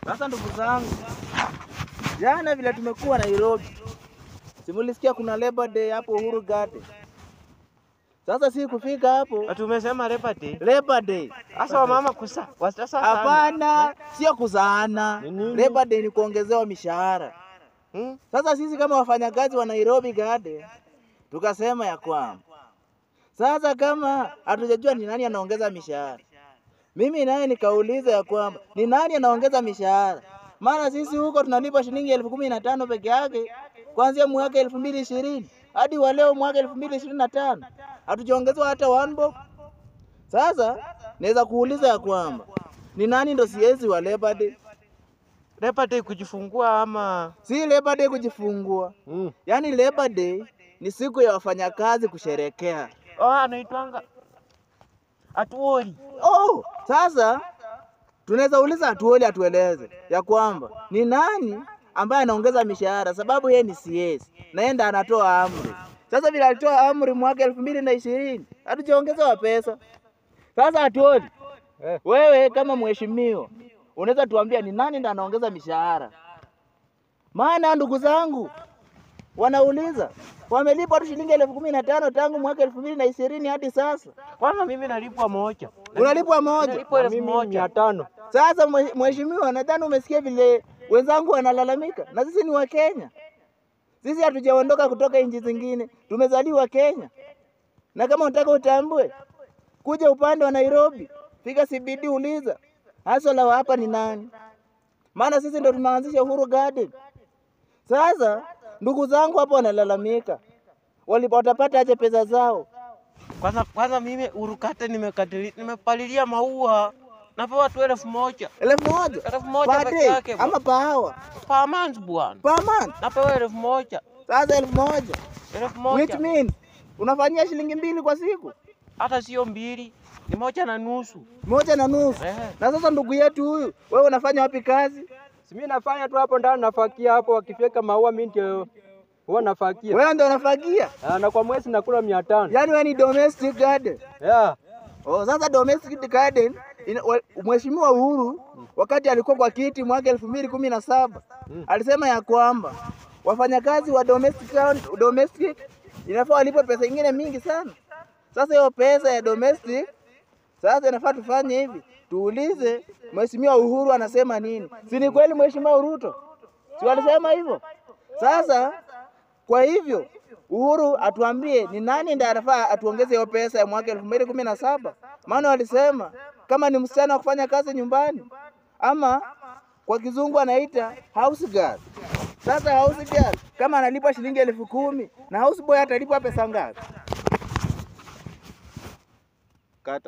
Sasa ndugu zangu, jana vile tumekuwa Nairobi, simulisikia kuna Labor Day hapo Uhuru Garden. Sasa si kufika hapo. Tumesema Labor Day. Labor Day. Sasa wamama kusa. Sasa hapana, sio kuzaana. Labor Day ni kuongezewa mishahara. Sasa sisi kama wafanyakazi wa Nairobi Garden tukasema ya kwamba sasa kama hatujajua ni nani anaongeza mishahara, mimi naye nikauliza ya kwamba ni nani anaongeza mishahara? Maana sisi huko tunalipa shilingi 15,000 peke yake kuanzia mwaka 2020 hadi wa leo mwaka 2025. Hatujaongezewa hata one bob. Sasa naweza kuuliza ya kwamba ni nani ndo siezi wa Labor Day? Labor Day kujifungua ama si Labor Day kujifungua? Yaani Labor Day ni siku ya wafanyakazi kusherekea. Anaitwanga Atuoli. Sasa tunaweza uliza Atuoli atueleze ya kwamba ni nani ambaye anaongeza mishahara, sababu yeye ni CS naenda anatoa amri. Sasa vile alitoa amri mwaka 2020 hatujaongezewa pesa. Sasa Atuoli, wewe kama mheshimiwa unaweza tuambia ni nani ndo anaongeza mishahara? Maana ndugu zangu wanauliza wamelipwa tu shilingi 15,000 tangu mwaka 2020 hadi sasa. Kwanza mimi nalipwa moja. Unalipwa moja? Nalipwa 1,500. Sasa mheshimiwa, nadhani umesikia vile wenzangu wanalalamika, na sisi ni wa Kenya. Sisi hatujaondoka kutoka nchi zingine, tumezaliwa Kenya. Na kama unataka utambue, kuja upande wa Nairobi, fika CBD uliza hustler wa hapa ni nani? Maana sisi ndo tumeanzisha Uhuru Garden. Sasa ndugu zangu hapo wanalalamika, watapata aje pesa zao? Kwanza mimi Uhuru Garden nimepalilia maua, napewa tu 1,000. 1,000 peke yake ama pahawa? Per month bwana. Per month? Napewa 1,000. Sasa 1,000. 1,000. Which means unafanyia shilingi 2 kwa siku? Hata sio 2, ni 1.5. 1.5. Na sasa ndugu yetu huyu, wewe unafanya wapi kazi? Mimi nafanya tu hapo ndani, nafakia hapo, wakifika maua mimi ndio huwa nafakia. Wewe ndio unafakia? Na kwa mwezi nakula 500. Yaani wewe ni domestic garden? Yeah. Sasa domestic garden Mheshimiwa Uhuru wakati alikuwa kwa kiti mwaka 2017 alisema ya kwamba wafanyakazi wa domestic inafaa walipe pesa nyingine mingi sana. Sasa hiyo pesa ya domestic sasa inafaa tufanye hivi, tuulize Mheshimiwa Uhuru anasema nini. Si ni kweli Mheshimiwa Ruto? Si walisema hivyo? Sasa kwa hivyo Uhuru atuambie ni nani ndiye anafaa atuongeze hiyo pesa ya mwaka 2017. Maana walisema kama ni msichana wa kufanya kazi nyumbani ama kwa kizungu anaita house girl. Sasa house girl kama analipa shilingi 10,000 na house boy atalipwa pesa ngapi? Kata